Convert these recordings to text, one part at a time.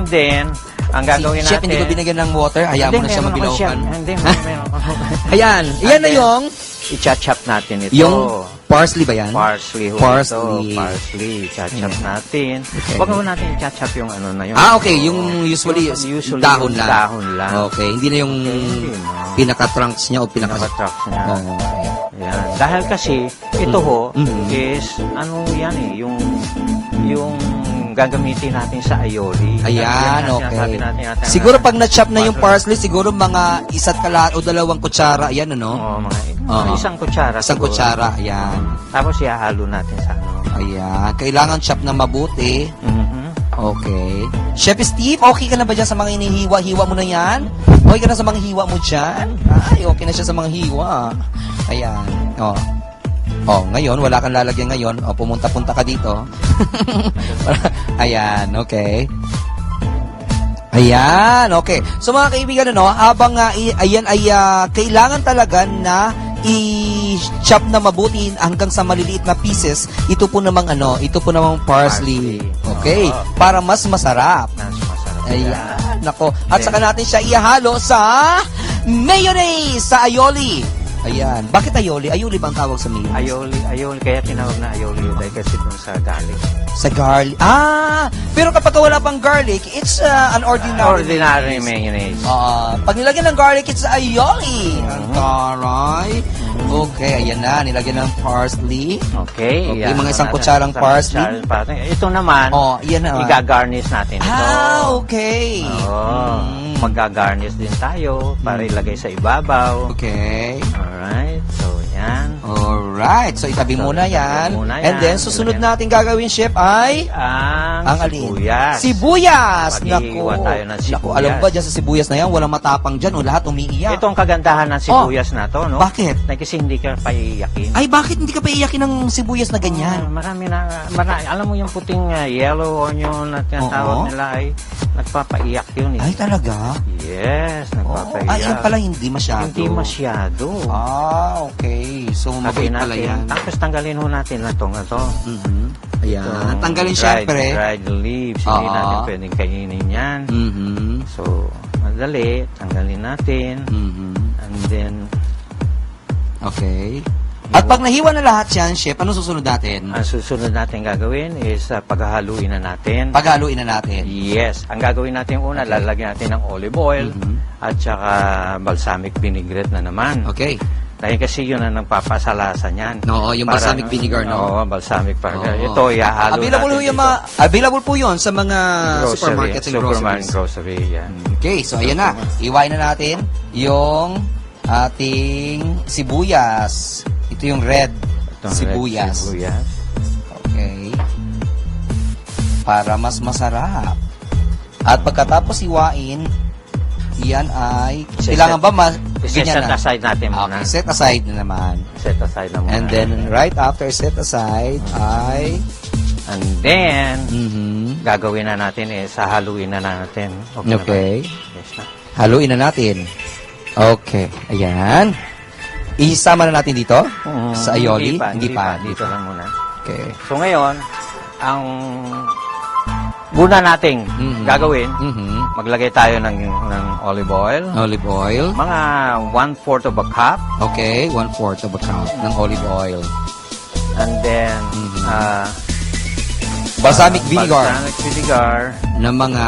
And then, ang gagawin Chef, natin... hindi ko binigyan ng water. Hayaan mo na siya mabilaukan. Hindi, meron ako. Ayan. Iyan na yung... I-chop natin ito. Yung parsley ba yan? Parsley. Parsley. Parsley. I-chop natin. Okay. Huwag mo natin i-chop yung ano na yun. Okay. Yung usually dahon lang. Dahon lang. Okay. Hindi na yung pinaka-trunks niya o Pinaka-trunks niya. Okay. Yan. Dahil kasi, ito ho, is, ano yan yung gagamitin natin sa aioli. Ayan, Yan, okay. sinasabi natin Siguro pag na-chop na yung parsley, siguro mga isa't kala o 2 kutsara, ayan ano? Oo, mga isang kutsara. Isang siguro. kutsara, ayan. Tapos ihahalo natin sa ano. Ayan, kailangan chop na mabuti. Okay. Chef Steve, okay ka na ba dyan sa mga inihiwa-hiwa mo na yan? Okay ka na sa mga hiwa mo dyan? Ay, okay na siya sa mga hiwa. Ayan. Ngayon, wala kang lalagyan ngayon. Pumunta-punta ka dito. Ayan, okay. Ayan, okay. So mga kaibigan, habang ayan ay kailangan talaga na i-chop na mabuti hanggang sa maliliit na pieces. Ito po namang parsley. Okay, para mas masarap. Ayan, nako. At saka natin siya ihalo sa mayonnaise, sa aioli. Ayan. Bakit aioli? Aioli ba ang tawag sa mayonnaise? Aioli. Kaya tinawag na aioli dahil kasi dun sa garlic. Sa garlic. Pero kapag wala pang garlic, it's an ordinary mayonnaise. Pag nilagyan ng garlic, it's aioli. Ang taray. Okay, ayan na. Nilagyan ng parsley. Okay. Okay, mga isang kutsarang parsley. Ito naman, yan na. i-garnish natin ito. Okay. Mag-garnish din tayo para ilagay sa ibabaw. Okay. Alright. So, yan. Alright. So, itabi muna yan. And then, susunod natin gagawin, Chef, ay ang sibuyas. Sibuyas! Mag-iiwan tayo ng sibuyas. Naku, alam ba dyan sa sibuyas na yan, walang matapang dyan, lahat umiiyak. Ito ang kagandahan ng sibuyas na to, no? Bakit? Kasi hindi ka paiyakin. Ay, bakit hindi ka paiyakin ng sibuyas na ganyan? Marami. Alam mo yung puting yellow onion na tinatawag nila ay nagpapaiyak yun. Ay, talaga? Yes, nagpapaiyak. Yan pala hindi masyado. Hindi masyado. Okay. So, mabait pala yan. Tapos tanggalin ho natin na ito. Ayan. Tanggalin syempre. Dried leaves. Hindi natin pwedeng kainin yan. So, madali. Tanggalin natin. And then, okay. At pag nahiwa na lahat yan, Chef, ano susunod natin? Ang susunod natin gagawin is paghahaluin na natin. Paghaluin na natin? Yes. Ang gagawin natin una, lalagyan natin ng olive oil at saka balsamic vinaigrette na naman. Okay. Dahil kasi yun ang nagpapasalasan yan. Oo, yung balsamic vinegar, no? Oo, balsamic vinegar. Ito, ihahalo available po yun sa mga supermarkets and groceries. Grocery, yan. Okay, so ayan na. Iwain na natin yung ating sibuyas. Ito yung red sibuyas. Okay. Para mas masarap. At pagkatapos iwain, yan ay kailangan ba set aside natin muna. Okay, set aside na naman. Set aside na muna. And then right after set aside ay and then gagawin na natin haluin na natin. Okay. Yes na. Haluin na natin. Okay. Ayan. Isama na natin dito sa aioli? Hindi pa. Dito lang muna. Okay. So ngayon, ang una nating gagawin, maglagay tayo ng olive oil. Olive oil. Mga 1/4 of a cup. Okay, 1/4 of a cup ng olive oil. And then, balsamic vinegar. Balsamic vinegar. Na mga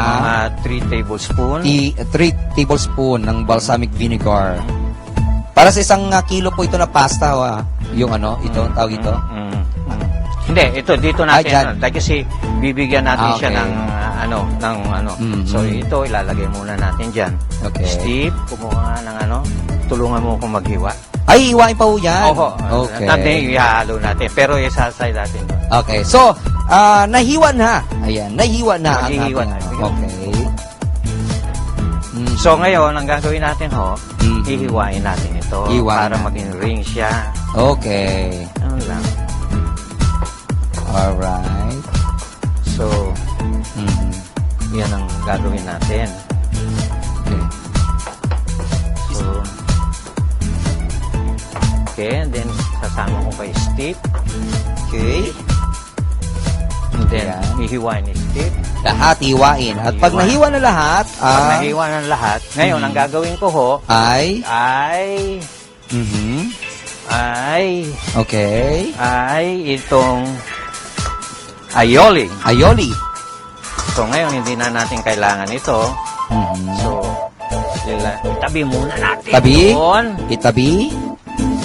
3 tablespoon. 3 tablespoon ng balsamic vinegar. Para sa 1 kilo po ito na pasta, yung ito, tawag ito. Hindi, ito dito natin. Dahil kasi bibigyan natin siya ng So ito ilalagay muna natin diyan. Okay. Steve, kumuha ng tulungan mo akong maghiwa. Ay, iwain pa po yan? Oo. Okay. Natin ihalo natin. Pero isasay natin. Okay. So, nahiwa na. Ayan, nahiwa na. Maghihiwa na. Okay. So ngayon, ang gagawin natin hihiwain natin ito para maging ring siya. Okay. Ano lang. Alright. So, yan ang gagawin natin. Okay. So, okay, and then sasama ko kay Steve. Okay. And then Ayan. hihiwain ni Steve. Lahat hiwain. At pag Hiwain. nahiwa na lahat, Pag nahiwa ng lahat, ngayon, ang gagawin ko ho, ay, ay okay, itong aioli. aioli. So, ngayon, hindi na natin kailangan ito. So, itabi muna natin. Tabi? Doon. Itabi.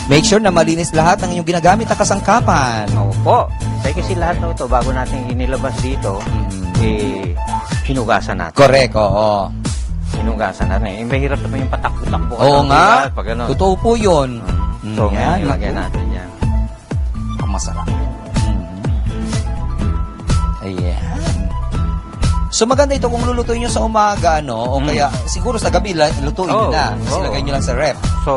Make sure na malinis lahat ng iyong ginagamit na kasangkapan. Opo. Kasi lahat na ito, bago natin inilabas dito, hinugasan natin. Correct, oo. Hinugasan natin. Mahirap naman yung patakbo-takbo. Oo nga. Pag ano. Totoo po yun. So, Yan, ngayon, ilagay natin yan. Ang masarap. Ayan. So maganda ito kung lulutuin nyo sa umaga, no? O kaya siguro sa gabi lutuin nyo na. Silagay nyo lang sa ref. So,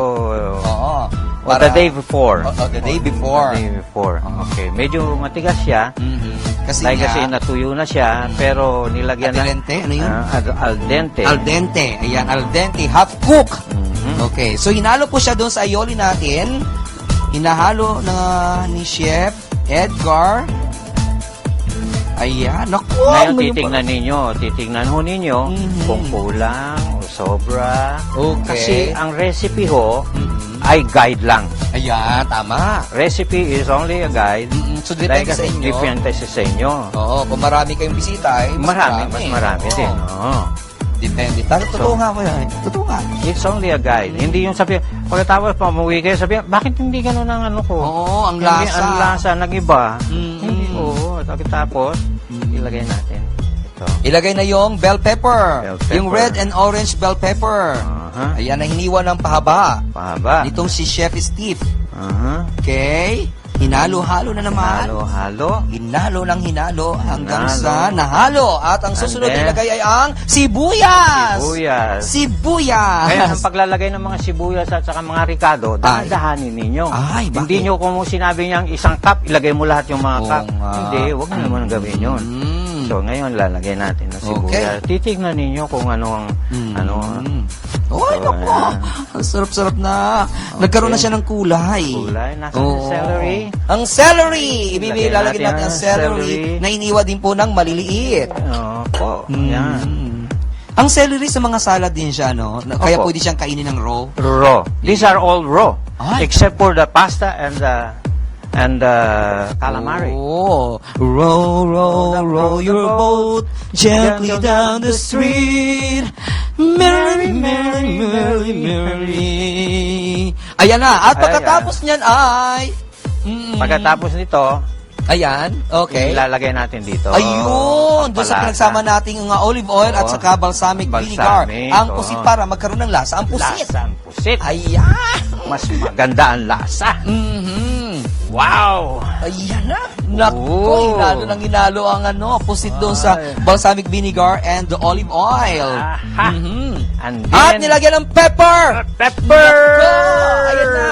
Oo. the day before. The day before. The day before. Okay. Medyo matigas siya. Kasi Kasi natuyo na siya, pero nilagyan al dente, ano yun? al dente. Al dente. Ayan, al dente. Half cook. Mhm. Okay. So hinalo po siya doon sa aioli natin. Hinahalo na ni Chef Edgar. Ayan. Naku! Ngayon, ngayon titignan ho ninyo kung kulang o sobra. Okay. Kasi ang recipe ho ay guide lang. Ayan, tama. Recipe is only a guide. So, depende sa inyo. Depende sa inyo. Oo, kung marami kayong bisita, ay mas Marami Oo. din. Oo. Depende. Totoo nga po yan. Totoo nga. It's only a guide. Hindi yung sabi, pagkatapos pamuwi kayo, sabi, bakit hindi ganun ang ano ko? Oo, ang Hindi, lasa. ang lasa, nag-iba. Mm. Hindi, oo. Tapos, ilagay natin ito. Ilagay na yung bell pepper. Bell pepper. Yung red and orange bell pepper. Aha. Ayan, na hiniwa ng pahaba. Pahaba. Nitong si Chef Steve. Aha. Okay? Hinalo-halo na naman. Halo-halo. Hinalo ng hinalo hanggang Hinalo. sa nahalo. At ang susunod And then, ilagay ay ang sibuyas. Sibuyas. Sibuyas. Kaya ang paglalagay ng mga sibuyas at saka mga ricado, dahan-dahanin ninyo. Ay, bakit? Hindi nyo kung sinabi niyang isang cup, ilagay mo lahat yung mga Oo cup. nga. Hindi, huwag nyo naman gawin yun. So, ngayon, lalagay natin ng sibuyas. Titignan ninyo kung ano ang, Ay, So, naku. ayan. Ang sarap-sarap na. Nagkaroon na siya ng kulay. kulay. Nasaan yung celery? Ang celery! Ilagay Lalagyan natin ang ang celery celery. na iniwa din po ng maliliit. Opo, yan. Ang celery sa mga salad din siya, no? Kaya Opo. pwede siyang kainin ng raw. Raw. These are all raw. Ay. Except for the pasta and the calamari. Oh, row your boat gently down the street. Merry, merry, merry, merry. Ayan na. At pagkatapos niyan ay... Pagkatapos nito, Ayan, okay. ilalagay natin dito. Ayun! Doon sa pampalasa. pinagsama nating olive oil at Oo. saka balsamic vinegar. Balsamic, Ang oo. pusit para magkaroon ng lasa. Ang pusit. Lasa ang pusit. Ayan! Mas maganda ang lasa. Wow! Ayan na. Naku, Oo. hinalo ang pusit doon sa balsamic vinegar and the olive oil. Aha. And then, At nilagyan ng pepper! pepper! Ayan na.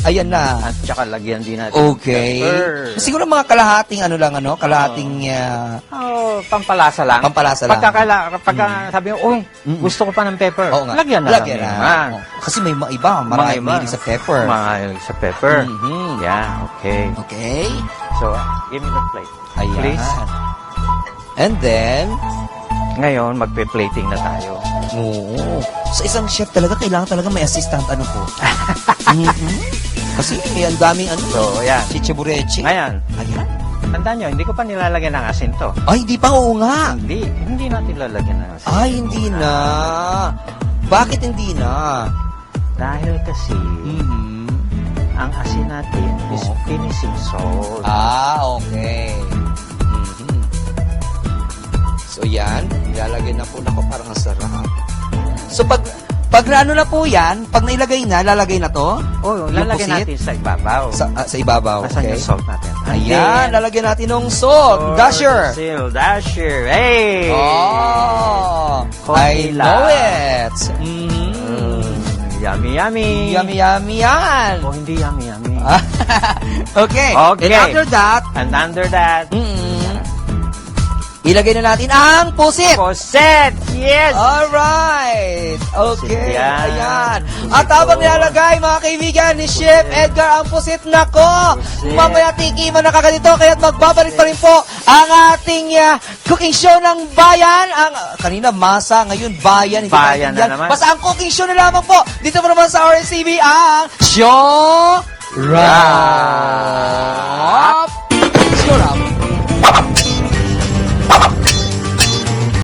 Ayan na. At saka lagyan din natin Okay. pepper. Siguro mga kalahating kalahating Pampalasa lang. Pampalasa lang. Pagka sabi mo, gusto ko pa ng pepper. Oo nga. Lagyan na lang. Lagyan na. naman. Oo. Kasi may mga iba, marami mahilig sa pepper. Mahilig sa pepper. Yeah, okay. Okay? So, give me the plate. Ayan. Please. And then, Ngayon, magpe-plating na tayo. oo. Sa isang chef talaga, kailangan talaga may assistant po. Kasi ang daming So, yan. chichiburechi. Ngayon, Ayan. tandaan nyo, hindi ko pa nilalagyan ng asin to. Ay, hindi pa, oo nga. Hindi natin lalagyan ng asin. Ay, hindi na. Bakit hindi na? Dahil kasi, ang asin natin is finishing salt. Okay. So, yan. Ilalagay na po. Naku, parang ang sarap. So, pag ano na po yan, pag nailagay na, lalagay na to? Oh, Yung lalagyan pusit? natin sa ibabaw. Sa ibabaw. Nasaan Okay. yung salt natin? Ayan, lalagyan natin ng salt. Dasher. Dasher. Hey! Oh, Konti I know lang. it. Yummy, yummy. Yummy, yummy yan. Oh, hindi yummy, yummy. Okay. Okay. And after that, And under that, ilagay na natin ang pusit. Puset! Yes! Alright! Okay, Yan. ayan. At habang nilalagay, mga kaibigan, ni Chef Edgar ang pusit, nako! Mamaya tikiman na kaganito, kaya't magbabalik pa rin po ang ating cooking show ng bayan. Kanina, masa, ngayon bayan. Hindi Bayan natin na naman. Basta ang cooking show na lamang po. Dito po naman sa RNCV ang Show Right!